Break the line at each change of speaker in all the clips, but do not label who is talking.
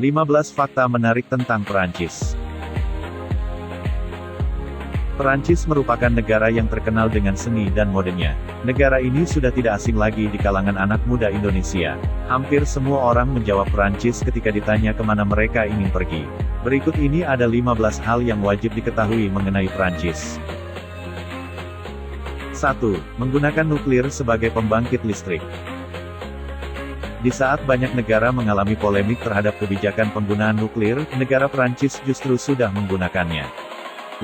15 fakta menarik tentang Perancis. Perancis merupakan negara yang terkenal dengan seni dan modenya. Negara ini sudah tidak asing lagi di kalangan anak muda Indonesia. Hampir semua orang menjawab Perancis ketika ditanya kemana mereka ingin pergi. Berikut ini ada 15 hal yang wajib diketahui mengenai Perancis. 1. Menggunakan nuklir sebagai pembangkit listrik. Di saat banyak negara mengalami polemik terhadap kebijakan penggunaan nuklir, negara Perancis justru sudah menggunakannya.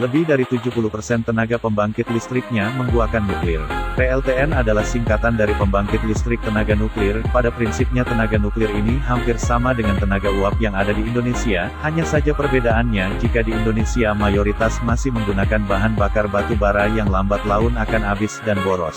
Lebih dari 70% tenaga pembangkit listriknya menggunakan nuklir. PLTN adalah singkatan dari pembangkit listrik tenaga nuklir. Pada prinsipnya tenaga nuklir ini hampir sama dengan tenaga uap yang ada di Indonesia, hanya saja perbedaannya jika di Indonesia mayoritas masih menggunakan bahan bakar batu bara yang lambat laun akan habis dan boros.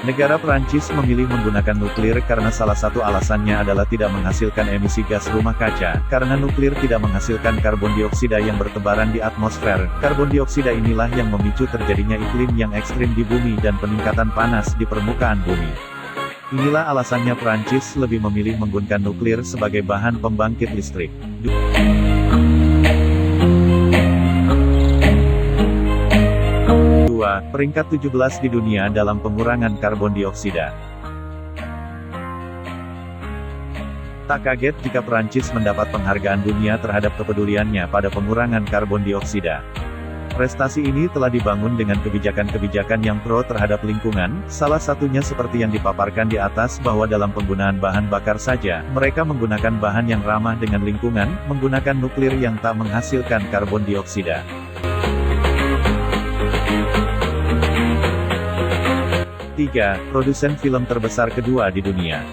Negara Perancis memilih menggunakan nuklir karena salah satu alasannya adalah tidak menghasilkan emisi gas rumah kaca, karena nuklir tidak menghasilkan karbon dioksida yang bertebaran di atmosfer. Karbon dioksida inilah yang memicu terjadinya iklim yang ekstrim di bumi dan peningkatan panas di permukaan bumi. Inilah alasannya Perancis lebih memilih menggunakan nuklir sebagai bahan pembangkit listrik. Peringkat 17 di dunia dalam pengurangan karbon dioksida. Tak kaget jika Perancis mendapat penghargaan dunia terhadap kepeduliannya pada pengurangan karbon dioksida. Prestasi ini telah dibangun dengan kebijakan-kebijakan yang pro terhadap lingkungan, salah satunya seperti yang dipaparkan di atas bahwa dalam penggunaan bahan bakar saja, mereka menggunakan bahan yang ramah dengan lingkungan, menggunakan nuklir yang tak menghasilkan karbon dioksida. 3. Produsen film terbesar kedua di dunia.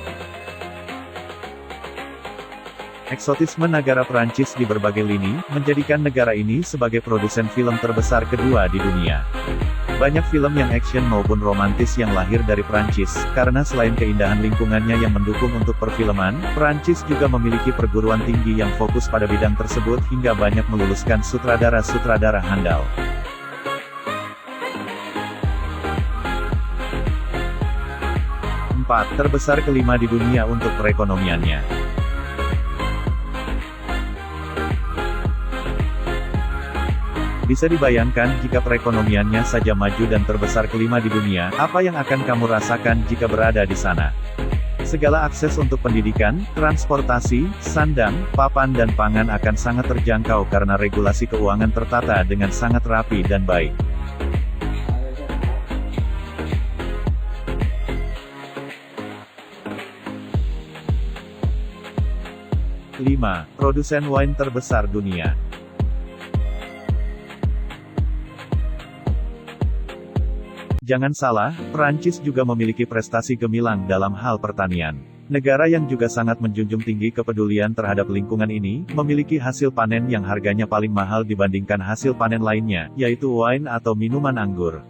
Eksotisme negara Perancis di berbagai lini, menjadikan negara ini sebagai produsen film terbesar kedua di dunia. Banyak film yang action maupun romantis yang lahir dari Perancis, karena selain keindahan lingkungannya yang mendukung untuk perfilman, Perancis juga memiliki perguruan tinggi yang fokus pada bidang tersebut hingga banyak meluluskan sutradara-sutradara handal. 4. Terbesar kelima di dunia untuk perekonomiannya. Bisa dibayangkan jika perekonomiannya saja maju dan terbesar kelima di dunia, apa yang akan kamu rasakan jika berada di sana? Segala akses untuk pendidikan, transportasi, sandang, papan dan pangan akan sangat terjangkau karena regulasi keuangan tertata dengan sangat rapi dan baik. 5. Produsen wine terbesar dunia. Jangan salah, Perancis juga memiliki prestasi gemilang dalam hal pertanian. Negara yang juga sangat menjunjung tinggi kepedulian terhadap lingkungan ini, memiliki hasil panen yang harganya paling mahal dibandingkan hasil panen lainnya, yaitu wine atau minuman anggur.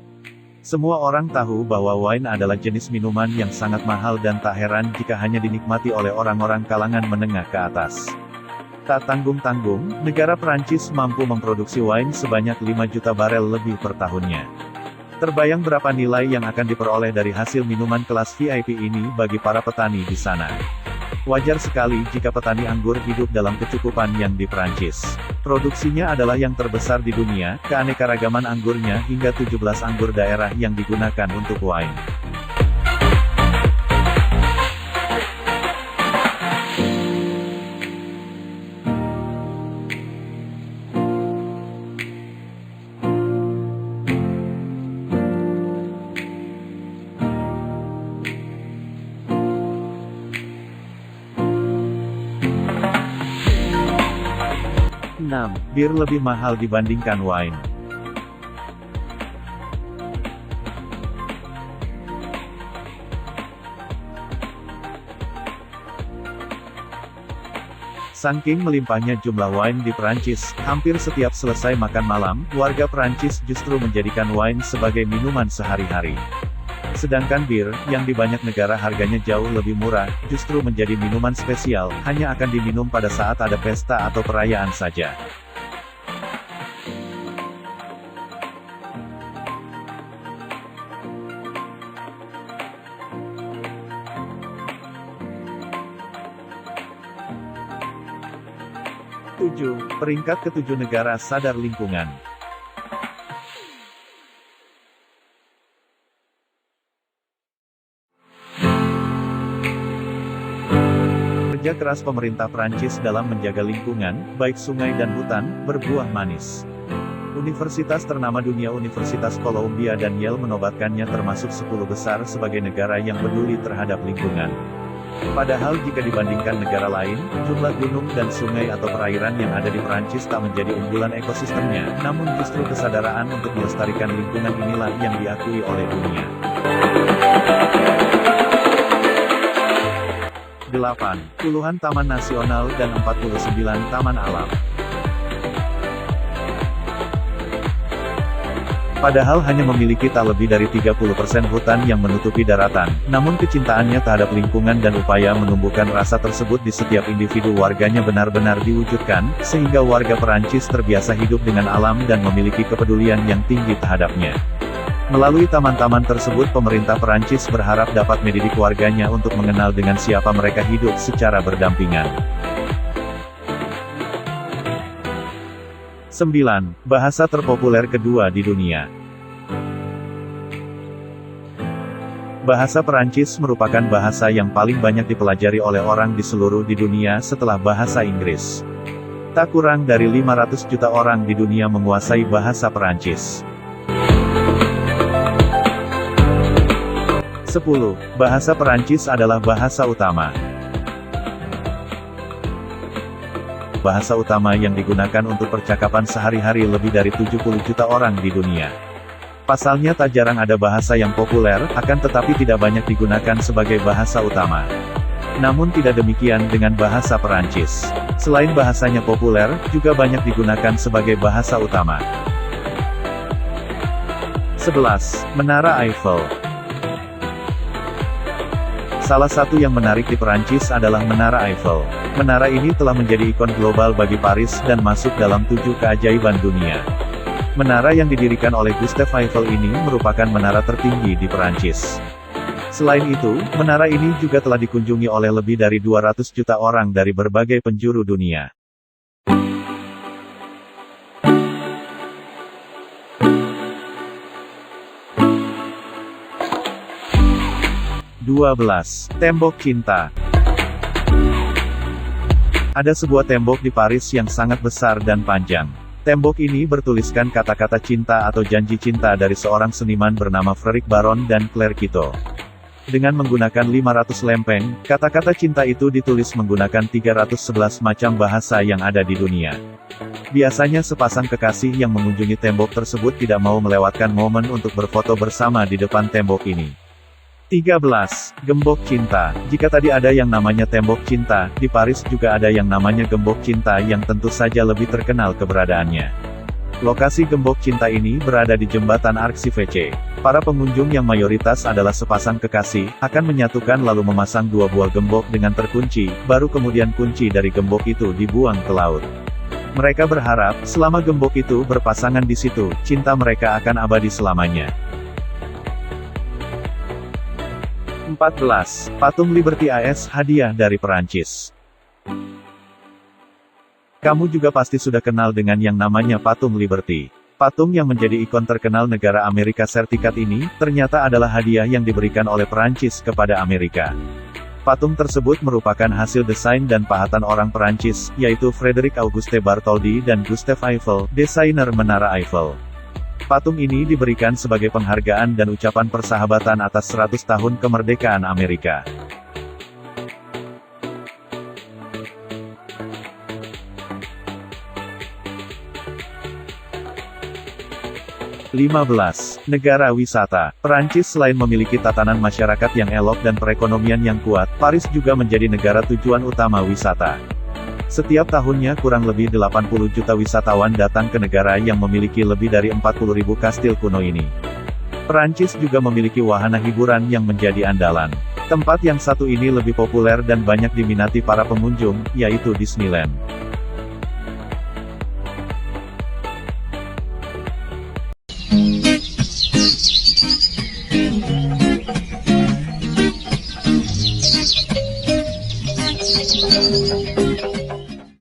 Semua orang tahu bahwa wine adalah jenis minuman yang sangat mahal dan tak heran jika hanya dinikmati oleh orang-orang kalangan menengah ke atas. Tak tanggung-tanggung, negara Perancis mampu memproduksi wine sebanyak 5 juta barel lebih per tahunnya. Terbayang berapa nilai yang akan diperoleh dari hasil minuman kelas VIP ini bagi para petani di sana. Wajar sekali jika petani anggur hidup dalam kecukupan yang di Perancis. Produksinya adalah yang terbesar di dunia, keanekaragaman anggurnya hingga 17 anggur daerah yang digunakan untuk wine. Bir lebih mahal dibandingkan wine. Saking melimpahnya jumlah wine di Perancis, hampir setiap selesai makan malam, warga Perancis justru menjadikan wine sebagai minuman sehari-hari. Sedangkan bir, yang di banyak negara harganya jauh lebih murah, justru menjadi minuman spesial, hanya akan diminum pada saat ada pesta atau perayaan saja. 7. Peringkat ke-7 negara sadar lingkungan. Kerja keras pemerintah Prancis dalam menjaga lingkungan, baik sungai dan hutan, berbuah manis. Universitas ternama dunia Universitas Columbia dan Yale menobatkannya termasuk 10 besar sebagai negara yang peduli terhadap lingkungan. Padahal jika dibandingkan negara lain, jumlah gunung dan sungai atau perairan yang ada di Prancis tak menjadi unggulan ekosistemnya, namun justru kesadaran untuk melestarikan lingkungan inilah yang diakui oleh dunia. 8. Puluhan taman nasional dan 49 taman alam. Padahal hanya memiliki tak lebih dari 30% hutan yang menutupi daratan, namun kecintaannya terhadap lingkungan dan upaya menumbuhkan rasa tersebut di setiap individu warganya benar-benar diwujudkan, sehingga warga Perancis terbiasa hidup dengan alam dan memiliki kepedulian yang tinggi terhadapnya. Melalui taman-taman tersebut pemerintah Perancis berharap dapat mendidik warganya untuk mengenal dengan siapa mereka hidup secara berdampingan. 9. Bahasa terpopuler kedua di dunia. Bahasa Perancis merupakan bahasa yang paling banyak dipelajari oleh orang di seluruh dunia setelah bahasa Inggris. Tak kurang dari 500 juta orang di dunia menguasai bahasa Perancis. 10. Bahasa Perancis adalah bahasa utama. Bahasa utama yang digunakan untuk percakapan sehari-hari lebih dari 70 juta orang di dunia. Pasalnya tak jarang ada bahasa yang populer, akan tetapi tidak banyak digunakan sebagai bahasa utama. Namun tidak demikian dengan bahasa Perancis. Selain bahasanya populer, juga banyak digunakan sebagai bahasa utama. 11. Menara Eiffel. Salah satu yang menarik di Perancis adalah Menara Eiffel. Menara ini telah menjadi ikon global bagi Paris dan masuk dalam 7 keajaiban dunia. Menara yang didirikan oleh Gustave Eiffel ini merupakan menara tertinggi di Perancis. Selain itu, menara ini juga telah dikunjungi oleh lebih dari 200 juta orang dari berbagai penjuru dunia. 12. Tembok Cinta. Ada sebuah tembok di Paris yang sangat besar dan panjang. Tembok ini bertuliskan kata-kata cinta atau janji cinta dari seorang seniman bernama Frédéric Baron dan Claire Quito. Dengan menggunakan 500 lempeng, kata-kata cinta itu ditulis menggunakan 311 macam bahasa yang ada di dunia. Biasanya sepasang kekasih yang mengunjungi tembok tersebut tidak mau melewatkan momen untuk berfoto bersama di depan tembok ini. 13. Gembok Cinta. Jika tadi ada yang namanya Tembok Cinta, di Paris juga ada yang namanya Gembok Cinta yang tentu saja lebih terkenal keberadaannya. Lokasi Gembok Cinta ini berada di jembatan Arc-Chevêche. Para pengunjung yang mayoritas adalah sepasang kekasih, akan menyatukan lalu memasang 2 buah gembok dengan terkunci, baru kemudian kunci dari gembok itu dibuang ke laut. Mereka berharap, selama gembok itu berpasangan di situ, cinta mereka akan abadi selamanya. 14. Patung Liberty AS, hadiah dari Perancis. Kamu juga pasti sudah kenal dengan yang namanya Patung Liberty. Patung yang menjadi ikon terkenal negara Amerika Serikat ini, ternyata adalah hadiah yang diberikan oleh Perancis kepada Amerika. Patung tersebut merupakan hasil desain dan pahatan orang Perancis, yaitu Frédéric Auguste Bartholdi dan Gustave Eiffel, desainer Menara Eiffel. Patung ini diberikan sebagai penghargaan dan ucapan persahabatan atas 100 tahun kemerdekaan Amerika. Negara wisata. Perancis selain memiliki tatanan masyarakat yang elok dan perekonomian yang kuat, Paris juga menjadi negara tujuan utama wisata. Setiap tahunnya kurang lebih 80 juta wisatawan datang ke negara yang memiliki lebih dari 40.000 kastil kuno ini. Perancis juga memiliki wahana hiburan yang menjadi andalan. Tempat yang satu ini lebih populer dan banyak diminati para pengunjung, yaitu Disneyland.